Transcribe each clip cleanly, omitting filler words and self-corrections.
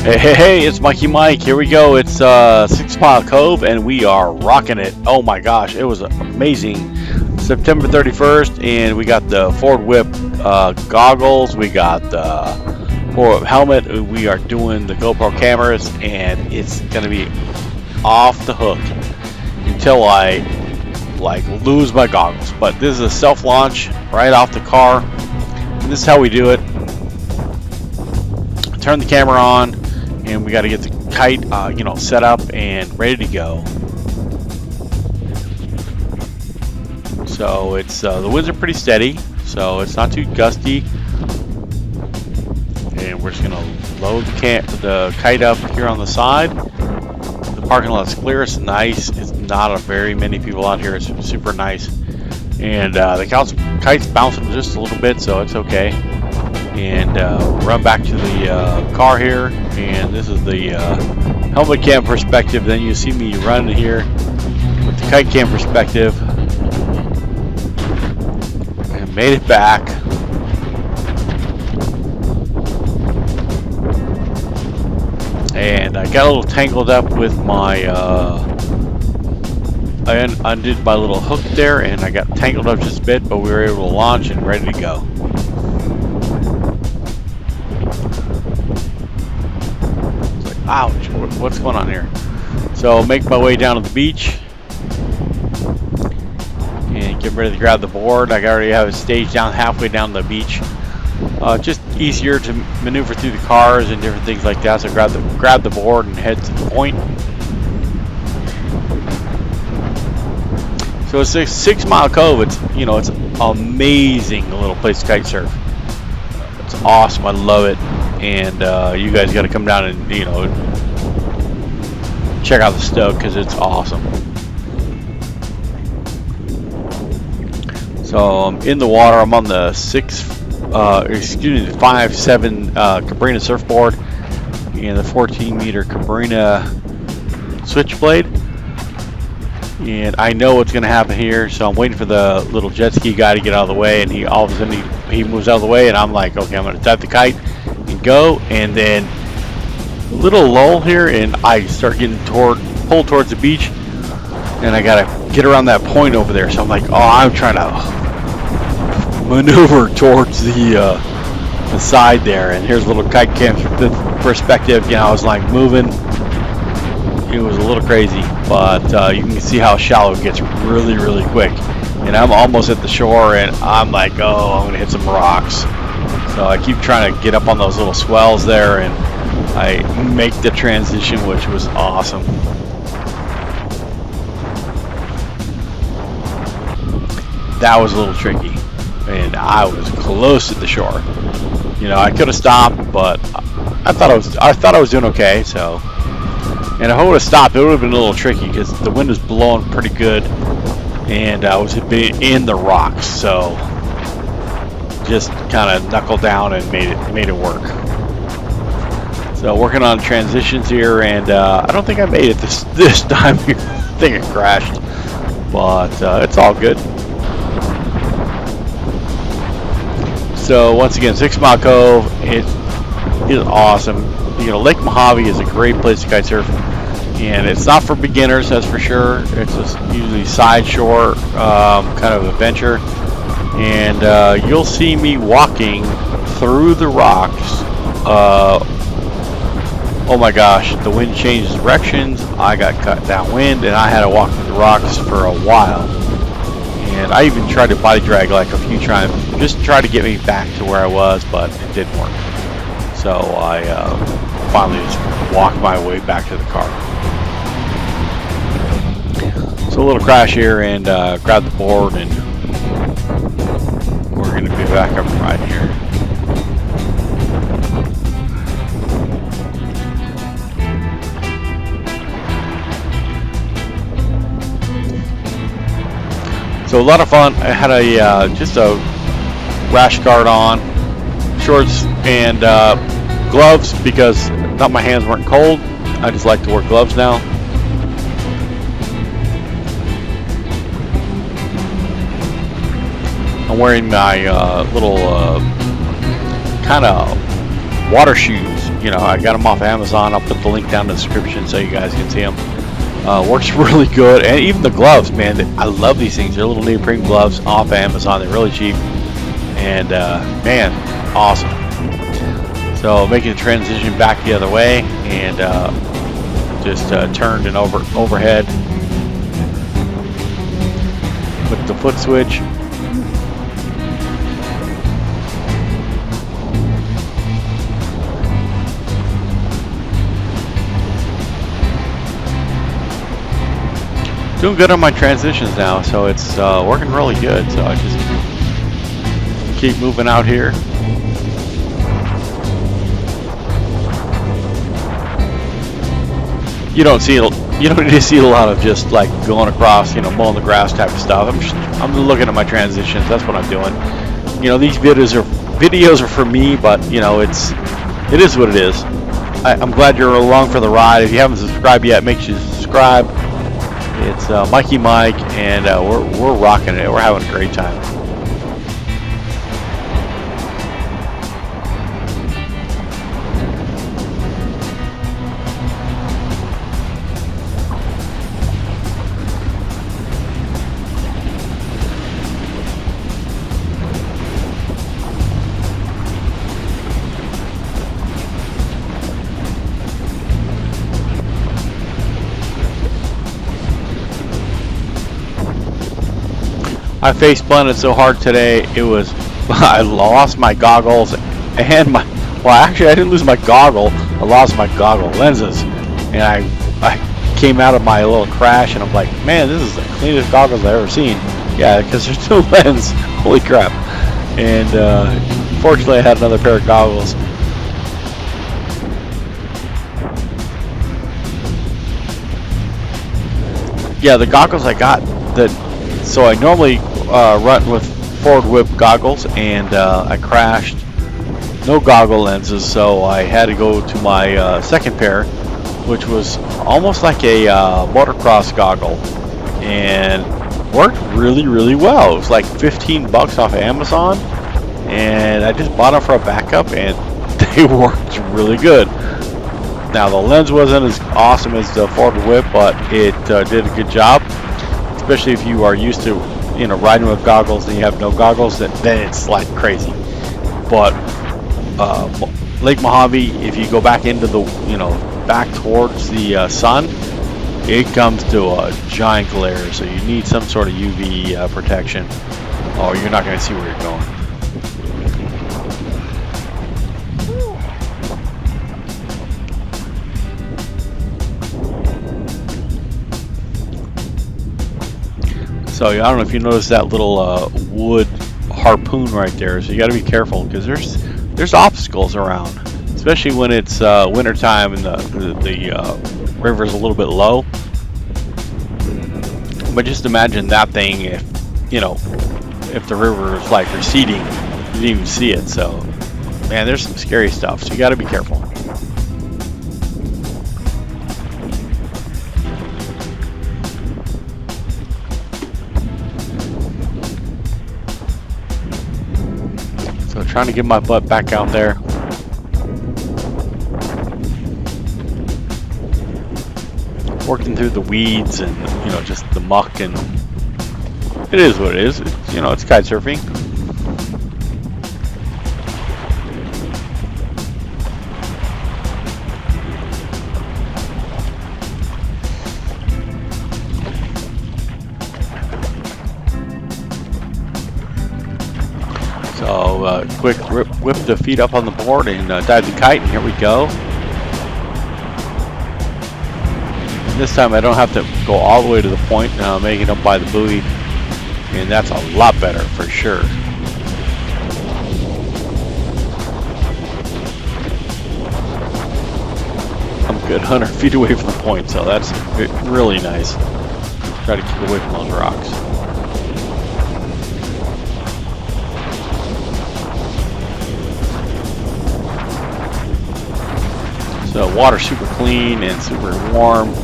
Hey, it's Mikey Mike. Here we go. It's 6 Mile Cove, and we are rocking it. Oh my gosh, it was amazing. September 31st, and we got the forward whip goggles. We got the forward whip helmet. We are doing the GoPro cameras, and it's gonna be off the hook until I lose my goggles. But this is a self-launch right off the car. And this is how we do it. Turn the camera on, and we got to get the kite, set up and ready to go. So it's the winds are pretty steady, so it's not too gusty. And we're just gonna load the kite up here on the side. The parking lot's clear. It's nice. It's not a very many people out here. It's super nice, and the kite's bouncing just a little bit, so it's okay. And run back to the car here, and this is the helmet cam perspective. Then you see me running here with the kite cam perspective, and made it back. And I got a little tangled up with my I undid my little hook there, and I got tangled up just a bit, but we were able to launch and ready to go. Ouch, what's going on here? So make my way down to the beach and get ready to grab the board. I already have it staged down halfway down the beach. Just easier to maneuver through the cars and different things like that. So grab the board and head to the point. So it's a 6 Mile Cove. It's it's an amazing little place to kite surf. It's awesome. I love it. And you guys got to come down and check out the stoke because it's awesome. So I'm in the water. I'm on the 5.7 Cabrini surfboard and the 14-meter Cabrini Switchblade. And I know what's going to happen here, so I'm waiting for the little jet ski guy to get out of the way, and all of a sudden he moves out of the way, and I'm like, okay, I'm going to tap the kite and go, and then a little lull here, and I start getting pulled towards the beach, and I gotta get around that point over there. So I'm like, oh, I'm trying to maneuver towards the side there, and here's a little kite cam perspective. I was like moving. It was a little crazy, but you can see how shallow it gets really, really quick. And I'm almost at the shore, and I'm like, oh, I'm gonna hit some rocks. So I keep trying to get up on those little swells there, and I make the transition, which was awesome. That was a little tricky, and I was close to the shore. I could have stopped, but I thought I was doing okay. So, and if I would have stopped, it would have been a little tricky because the wind was blowing pretty good, and I was in the rocks. So, just kind of knuckled down and made it work. So working on transitions here, and I don't think I made it this time here. I think it crashed, but it's all good. So once again, 6 Mile Cove, it is awesome. Lake Mojave is a great place to kite surf, and it's not for beginners, that's for sure. It's just usually side shore kind of adventure. And you'll see me walking through the rocks. Oh my gosh, the wind changed directions. I got cut downwind, and I had to walk through the rocks for a while. And I even tried to body drag like a few times, just try to get me back to where I was, but it didn't work. So I finally just walked my way back to the car. So a little crash here, and grabbed the board, and we're going to be back up right here. So a lot of fun. I had just a rash guard on, shorts and gloves because I thought my hands weren't cold. I just like to wear gloves now. I'm wearing my little kind of water shoes, you know, I got them off Amazon. I'll put the link down in the description so you guys can see them. Works really good. And even the gloves, man, I love these things. They're little neoprene gloves off Amazon. They're really cheap. And man, awesome. So making the transition back the other way, and just turned and overhead with the foot switch. Doing good on my transitions now, so it's working really good. So I just keep moving out here. You don't need to see a lot of just like going across, you know, mowing the grass type of stuff. I'm looking at my transitions. That's what I'm doing. You know, these videos are for me, but you know, it is what it is. I'm glad you're along for the ride. If you haven't subscribed yet, make sure you subscribe. It's Mikey Mike, and we're rocking it. We're having a great time. I face planted so hard today, I lost my goggles and well, actually I didn't lose my goggle, I lost my goggle lenses, and I came out of my little crash and I'm like, man, this is the cleanest goggles I've ever seen. Yeah, because there's no lens, holy crap. And fortunately I had another pair of goggles. Yeah, the goggles I got, so I normally run with forward whip goggles, and I crashed, no goggle lenses, so I had to go to my second pair, which was almost like a motocross goggle, and worked really, really well. It was like 15 bucks off of Amazon, and I just bought them for a backup, and they worked really good. Now the lens wasn't as awesome as the forward whip, but it did a good job. Especially if you are used to, you know, riding with goggles and you have no goggles, then it's like crazy. But Lake Mojave, if you go back into the, you know, back towards the sun, it comes to a giant glare, so you need some sort of UV protection, or you're not going to see where you're going. So I don't know if you noticed that little wood harpoon right there. So you got to be careful, because there's obstacles around, especially when it's winter time and the river's a little bit low. But just imagine that thing if, you know, if the river is like receding, you didn't even see it. So man, there's some scary stuff. So you got to be careful. So trying to get my butt back out there. Working through the weeds and, you know, just the muck, and it is what it is. You know, it's kite surfing. So quick whip the feet up on the board and dive the kite, and here we go. And this time I don't have to go all the way to the point, making it up by the buoy, and that's a lot better for sure. I'm a good 100 feet away from the point, so that's really nice. Try to keep away from those rocks. So water's super clean and super warm.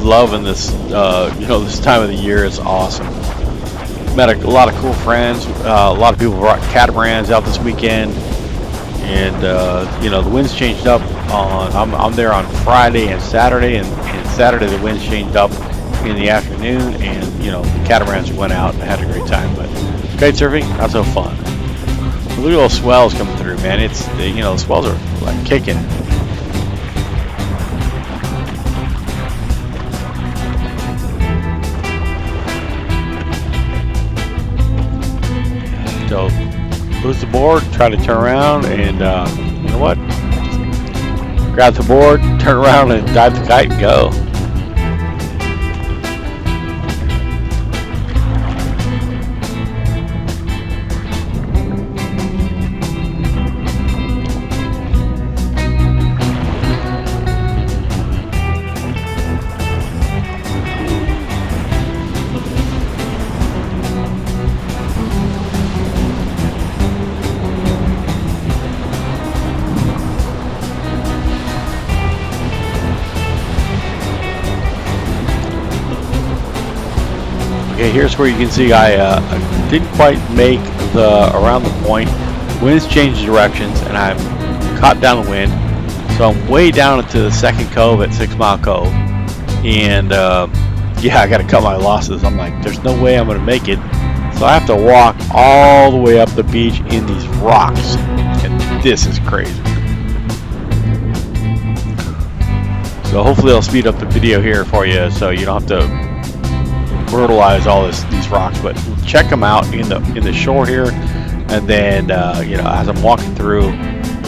Loving this, you know, this time of the year is awesome. Met a lot of cool friends. A lot of people brought catamarans out this weekend, And you know, the winds changed up on. I'm there on Friday and Saturday, and Saturday the winds changed up in the afternoon, and you know, the catamarans went out and had a great time. But kite surfing, not so fun. Look at those swells coming through, man. It's you know, the swells are like kicking. So lose the board, try to turn around, and you know what? Just grab the board, turn around, and dive the kite and go. Okay, here's where you can see I didn't quite make the around the point. Winds changed directions, and I'm caught down the wind. So I'm way down into the second cove at 6 Mile Cove, and yeah, I got to cut my losses. I'm like, there's no way I'm gonna make it, so I have to walk all the way up the beach in these rocks, and this is crazy. So hopefully I'll speed up the video here for you, so you don't have to brutalize all these rocks, but check them out in the shore here, and then you know, as I'm walking through,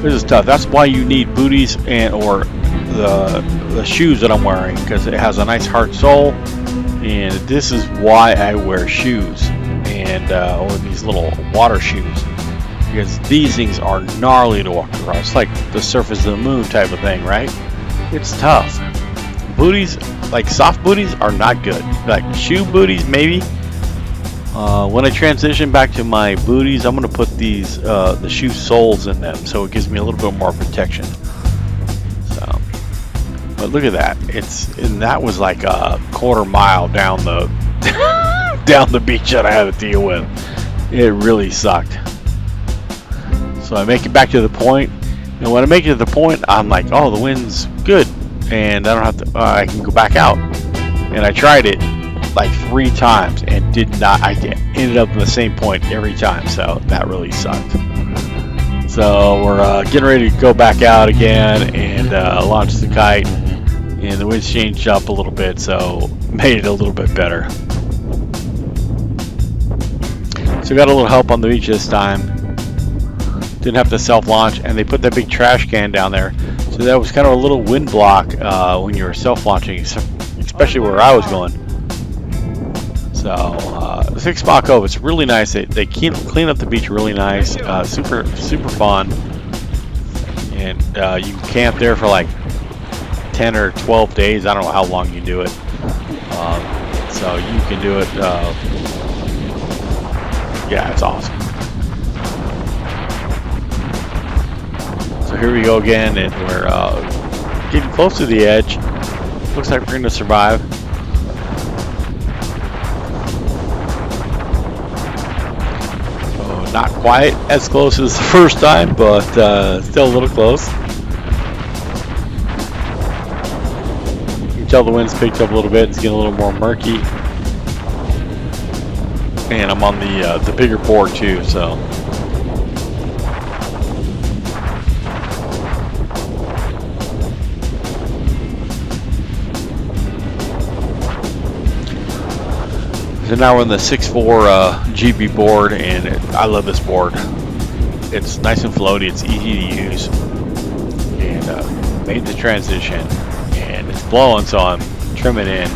this is tough. That's why you need booties and or the shoes that I'm wearing, because it has a nice hard sole, and this is why I wear shoes and or these little water shoes, because these things are gnarly to walk across. It's like the surface of the moon type of thing, right? It's tough. Booties, like soft booties, are not good. Like shoe booties, maybe. When I transition back to my booties, I'm going to put these the shoe soles in them, so it gives me a little bit more protection. So, but look at that. And that was like a quarter mile down the down the beach that I had to deal with. It really sucked. So I make it back to the point, and when I make it to the point, I'm like, oh, the wind's good, and I don't have to. I can go back out. And I tried it like 3 times and did not. I ended up in the same point every time, so that really sucked. So we're getting ready to go back out again and launch the kite, and the winds changed up a little bit, so made it a little bit better. So got a little help on the beach this time. Didn't have to self-launch, and they put that big trash can down there, so that was kind of a little wind block when you were self-launching, especially where I was going. So the 6 Mile Cove, it's really nice. They clean up the beach really nice, super fun, and you can camp there for like 10 or 12 days. I don't know how long you do it, so you can do it. Yeah, it's awesome. So here we go again, and we're getting close to the edge. Looks like we're going to survive. So not quite as close as the first time, but still a little close. You can tell the wind's picked up a little bit. It's getting a little more murky. And I'm on the bigger board too, so. So now we're on the 6.4 GB board, and I love this board. It's nice and floaty, it's easy to use, and made the transition, and it's blowing, so I'm trimming in.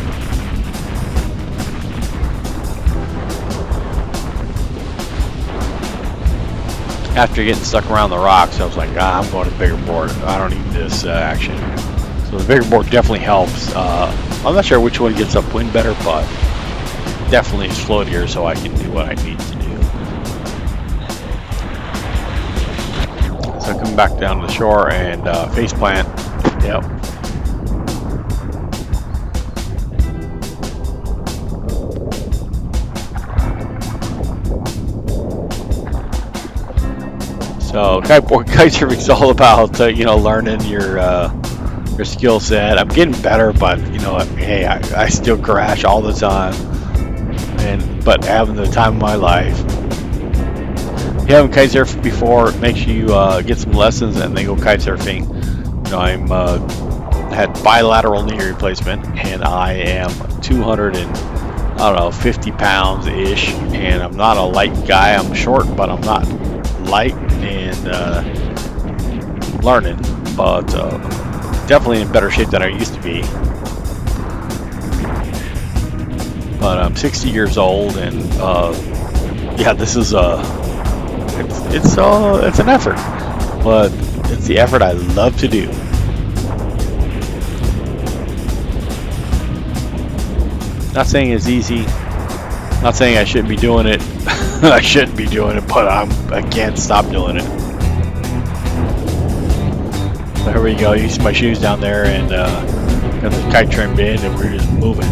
After getting stuck around the rocks, I was like, I'm going to bigger board. I don't need this action. So the bigger board definitely helps. I'm not sure which one gets upwind better, but definitely is floatier, so I can do what I need to do. So coming back down to the shore and face plant. Yep. So kitesurfing is all about you know, learning your skill set. I'm getting better, but you know, hey, I still crash all the time, but having the time of my life. If you haven't kitesurfed before, make sure you get some lessons and then go kitesurfing. You know, I'm had bilateral knee replacement, and I am 250 pounds ish, and I'm not a light guy. I'm short, but I'm not light, and learning, but definitely in better shape than I used to be. But I'm 60 years old, and yeah, this is it's an effort, but it's the effort I love to do. Not saying it's easy. Not saying I shouldn't be doing it. I shouldn't be doing it, but I can't stop doing it. So here we go. You see my shoes down there, and got the kite trimmed in, and we're just moving.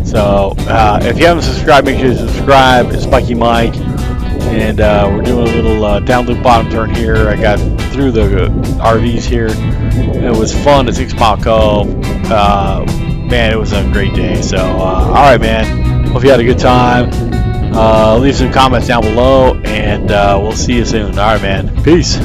So if you haven't subscribed, make sure you subscribe. It's Mikey Mike, and we're doing a little down loop bottom turn here. I got through the RVs here. It was fun at 6 Mile Cove. Man, it was a great day. So all right, man, hope you had a good time. Leave some comments down below, and we'll see you soon. All right, man, peace.